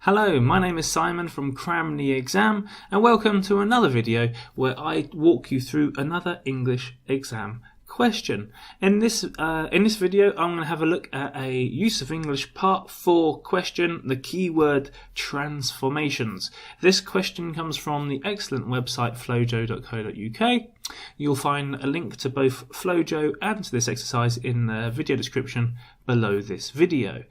Hello, my name is Simon from CramTheExam and welcome to another video where I walk you through another English exam question. In this video I'm going to have a look at a use of English part 4 question, the keyword transformations. This question comes from the excellent website flojo.co.uk. You'll find a link to both Flojo and to this exercise in the video description below this video.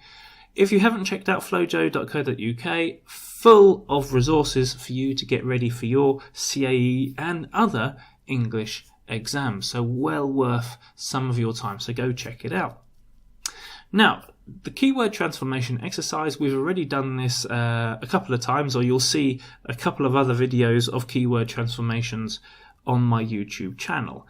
If you haven't checked out flojo.co.uk, full of resources for you to get ready for your CAE and other English exams, so well worth some of your time, so go check it out. Now, the keyword transformation exercise, we've already done this a couple of times, or you'll see a couple of other videos of keyword transformations on my YouTube channel.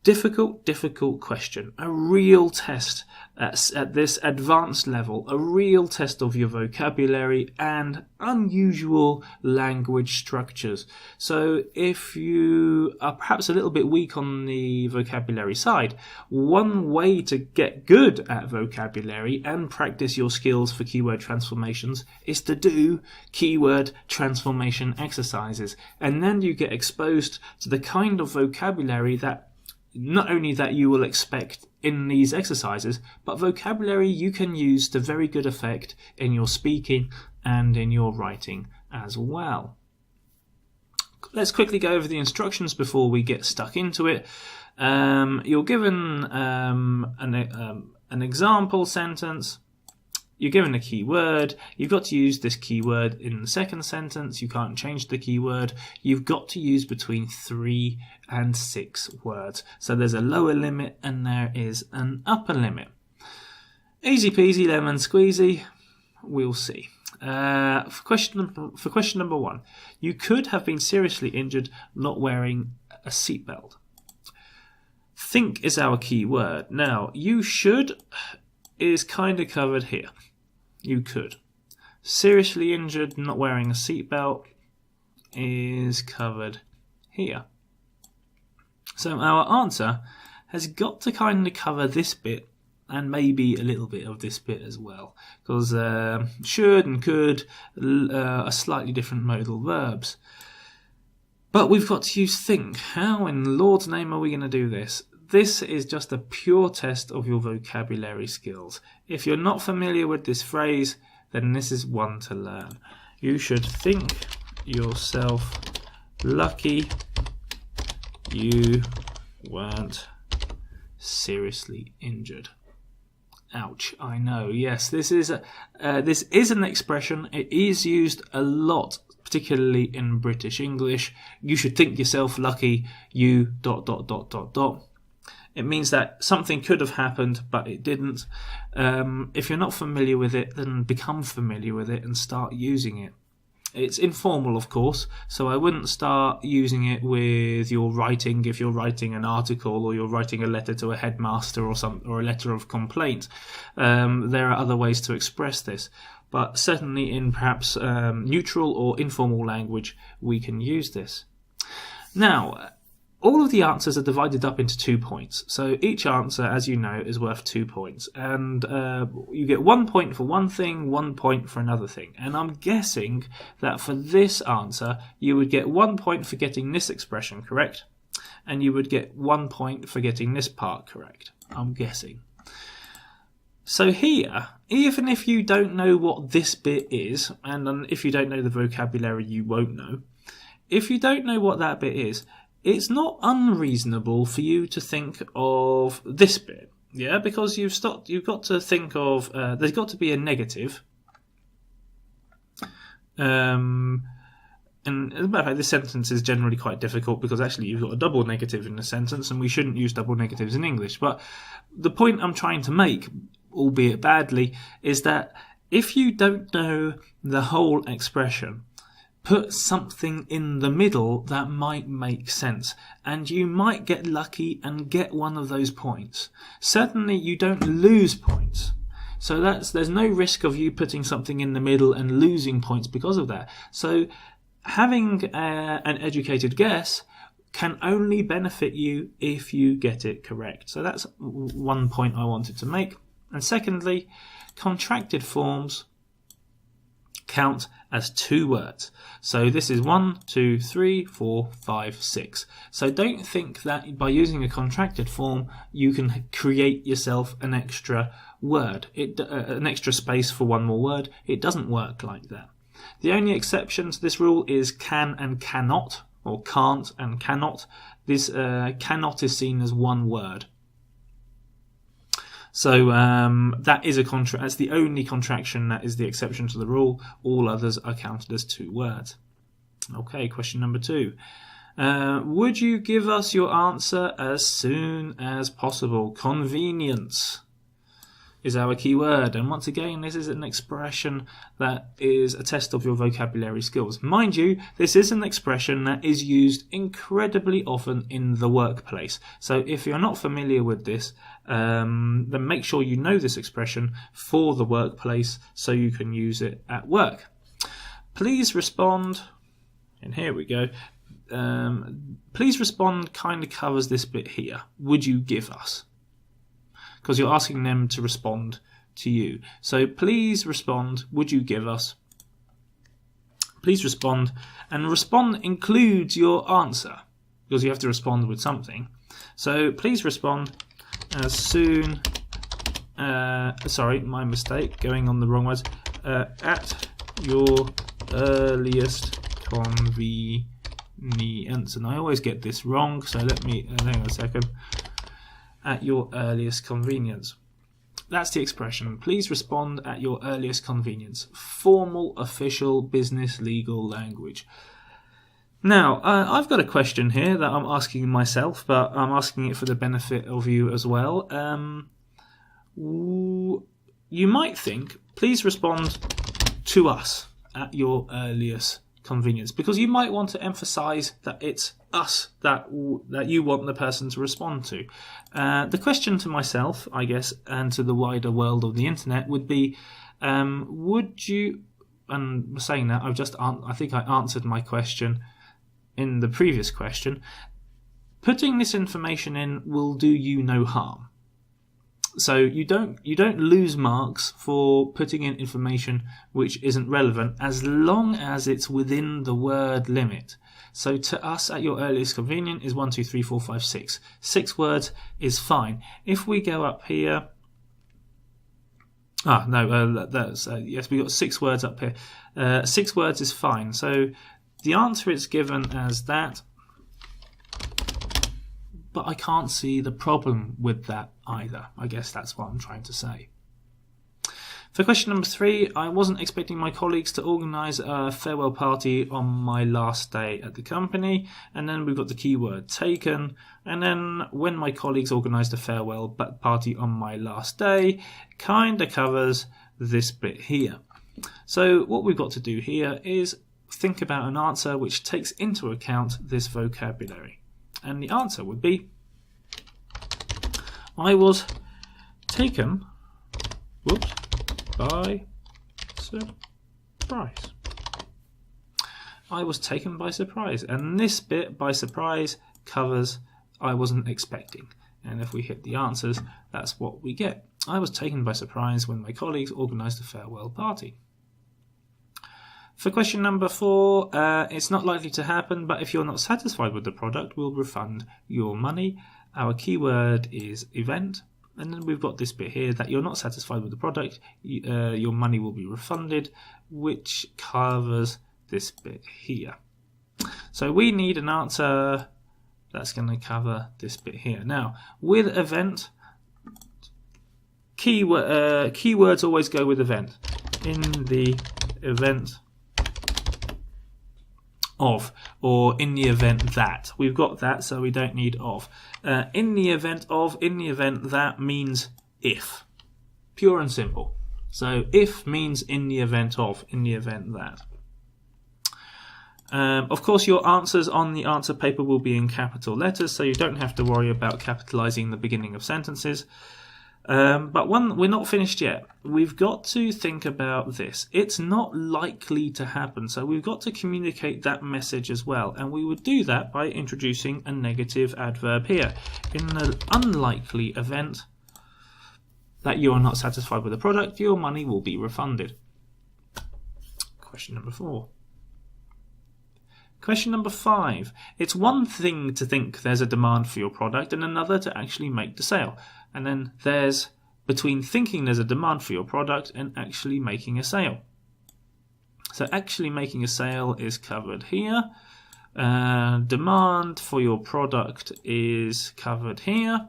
Difficult question, a real test at this advanced level, a real test of your vocabulary and unusual language structures. So if you are perhaps a little bit weak on the vocabulary side, one way to get good at vocabulary and practice your skills for keyword transformations is to do keyword transformation exercises, and then you get exposed to the kind of vocabulary that not only that you will expect in these exercises, but vocabulary you can use to very good effect in your speaking and in your writing as well. Let's quickly go over the instructions before we get stuck into it. You're given an example sentence. You're given a keyword. You've got to use this keyword in the second sentence. You can't change the keyword. You've got to use between 3 and 6 words. So there's a lower limit and there is an upper limit. Easy peasy lemon squeezy. We'll see. For question number 1, you could have been seriously injured not wearing a seatbelt. Think is our keyword. Now, you should is kind of covered here. You could. Seriously injured, not wearing a seatbelt is covered here. So our answer has got to kind of cover this bit and maybe a little bit of this bit as well, because should and could are slightly different modal verbs. But we've got to use think. How in Lord's name are we going to do this? This is just a pure test of your vocabulary skills. If you're not familiar with this phrase, then this is one to learn. You should think yourself lucky you weren't seriously injured. Ouch, I know. Yes, this is an expression. It is used a lot, particularly in British English. You should think yourself lucky you ... It means that something could have happened, but it didn't. If you're not familiar with it, then become familiar with it and start using it. It's informal, of course, so I wouldn't start using it with your writing if you're writing an article or you're writing a letter to a headmaster or a letter of complaint. There are other ways to express this, but certainly in perhaps neutral or informal language, we can use this. Now, all of the answers are divided up into 2 points. So each answer, as you know, is worth 2 points. And you get 1 point for one thing, 1 point for another thing. And I'm guessing that for this answer, you would get 1 point for getting this expression correct. And you would get 1 point for getting this part correct. I'm guessing. So here, even if you don't know what this bit is, and if you don't know the vocabulary, you won't know. If you don't know what that bit is, it's not unreasonable for you to think of this bit, yeah, because you've got to think of, there's got to be a negative. And as a matter of fact, this sentence is generally quite difficult because actually you've got a double negative in the sentence and we shouldn't use double negatives in English. But the point I'm trying to make, albeit badly, is that if you don't know the whole expression, put something in the middle that might make sense, and you might get lucky and get one of those points. Certainly you don't lose points. So there's no risk of you putting something in the middle and losing points because of that. So having an educated guess can only benefit you if you get it correct. So that's 1 point I wanted to make. And secondly, contracted forms count as 2 words. So this is 1, 2, 3, 4, 5, 6. So don't think that by using a contracted form you can create yourself an extra word, an extra space for one more word. It doesn't work like that. The only exception to this rule is can and cannot, or can't and cannot. This cannot is seen as one word. So that is that's the only contraction that is the exception to the rule. All others are counted as 2 words. Okay, question number 2. Would you give us your answer as soon as possible? Convenience is our key word, and once again this is an expression that is a test of your vocabulary skills. Mind you, this is an expression that is used incredibly often in the workplace, so if you're not familiar with this, then make sure you know this expression for the workplace so you can use it at work. Please respond, and here we go. Please respond kind of covers this bit here. Would you give us? Because you're asking them to respond to you. So please respond, would you give us? Please respond, and respond includes your answer, because you have to respond with something. So please respond as soon, sorry, my mistake, going on the wrong words, at your earliest convenience. And I always get this wrong, so let me, hang on a second. At your earliest convenience. That's the expression. Please respond at your earliest convenience. Formal, official, business, legal language. Now, I've got a question here that I'm asking myself, but I'm asking it for the benefit of you as well. You might think, please respond to us at your earliest convenience, because you might want to emphasize that it's us that you want the person to respond to. The question to myself, I guess, and to the wider world of the internet would be, would you, and saying that, I think I answered my question in the previous question, putting this information in will do you no harm. So you don't lose marks for putting in information which isn't relevant, as long as it's within the word limit. So to us at your earliest convenience is 1, 2, 3, 4, 5, 6. 6 words is fine. If we go up here, yes, we got 6 words up here. 6 words is fine. So the answer is given as that. But I can't see the problem with that either. I guess that's what I'm trying to say. For question number 3, I wasn't expecting my colleagues to organise a farewell party on my last day at the company. And then we've got the keyword taken. And then when my colleagues organised a farewell party on my last day, kind of covers this bit here. So what we've got to do here is think about an answer which takes into account this vocabulary. And the answer would be, I was taken by surprise. I was taken by surprise. And this bit, by surprise, covers I wasn't expecting. And if we hit the answers, that's what we get. I was taken by surprise when my colleagues organised a farewell party. For question number 4, it's not likely to happen, but if you're not satisfied with the product, we'll refund your money. Our keyword is event, and then we've got this bit here that you're not satisfied with the product, your money will be refunded, which covers this bit here. So we need an answer that's going to cover this bit here. Now, with event, keywords always go with event. In the event of, or in the event that. We've got that, so we don't need of. In the event of, in the event that means if. Pure and simple. So if means in the event of, in the event that. Of course, your answers on the answer paper will be in capital letters, so you don't have to worry about capitalizing the beginning of sentences. But we're not finished yet. We've got to think about this. It's not likely to happen, so we've got to communicate that message as well. And we would do that by introducing a negative adverb here. In the unlikely event that you are not satisfied with the product, your money will be refunded. question number 4. Question number 5. It's one thing to think there's a demand for your product and another to actually make the sale. And then there's between thinking there's a demand for your product and actually making a sale. So actually making a sale is covered here. Demand for your product is covered here.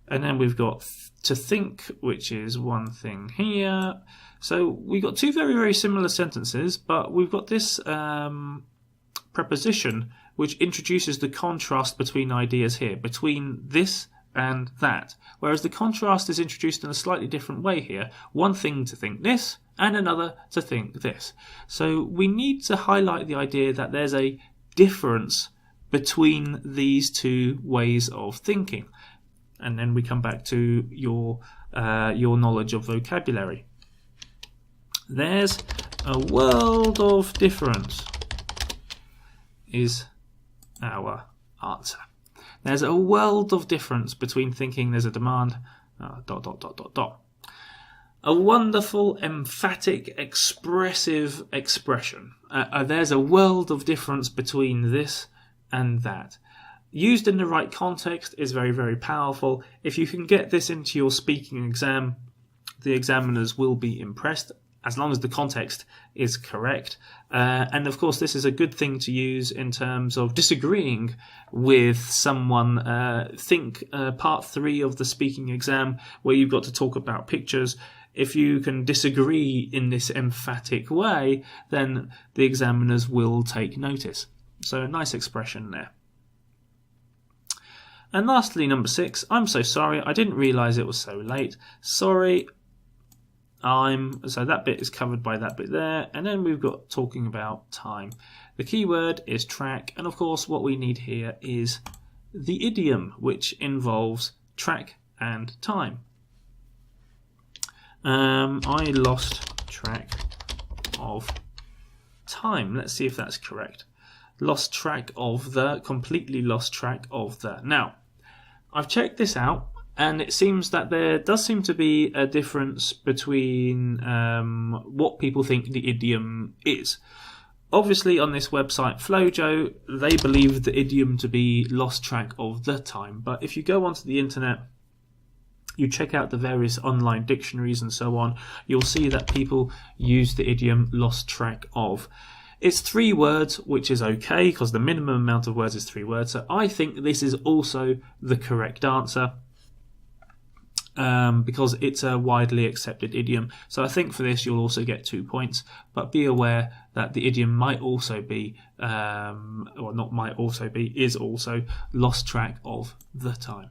And then we've got to think, which is one thing here. So we've got two very, very similar sentences, but we've got this preposition which introduces the contrast between ideas here, between this and that. Whereas the contrast is introduced in a slightly different way here. One thing to think this and another to think this. So we need to highlight the idea that there's a difference between these two ways of thinking. And then we come back to your knowledge of vocabulary. There's a world of difference is our answer. There's a world of difference between thinking there's a demand, ... A wonderful, emphatic, expressive expression. There's a world of difference between this and that. Used in the right context is very, very powerful. If you can get this into your speaking exam, the examiners will be impressed, as long as the context is correct. And of course, this is a good thing to use in terms of disagreeing with someone. Think part 3 of the speaking exam, where you've got to talk about pictures. If you can disagree in this emphatic way, then the examiners will take notice. So a nice expression there. And lastly, number 6, I'm so sorry, I didn't realise it was so late. Sorry, so that bit is covered by that bit there. And then we've got talking about time. The key word is track. And of course, what we need here is the idiom, which involves track and time. I lost track of time. Let's see if that's correct. Lost track of the, completely lost track of the. Now, I've checked this out, and it seems that there does seem to be a difference between what people think the idiom is. Obviously, on this website, Flojo, they believe the idiom to be lost track of the time. But if you go onto the internet, you check out the various online dictionaries and so on, you'll see that people use the idiom lost track of. It's 3 words, which is okay, because the minimum amount of words is 3 words. So I think this is also the correct answer, because it's a widely accepted idiom. So I think for this you'll also get 2 points, but be aware that the idiom might also be, or not might also be, is also lost track of the time.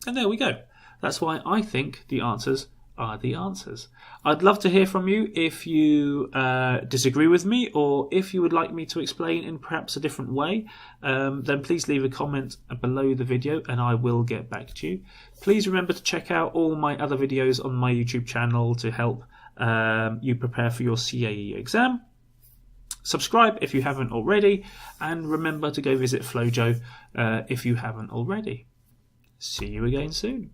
And there we go. That's why I think the answers are the answers. I'd love to hear from you if you disagree with me, or if you would like me to explain in perhaps a different way. Then please leave a comment below the video and I will get back to you. Please remember to check out all my other videos on my YouTube channel to help you prepare for your CAE exam. Subscribe if you haven't already, and remember to go visit Flojo if you haven't already. See you again soon.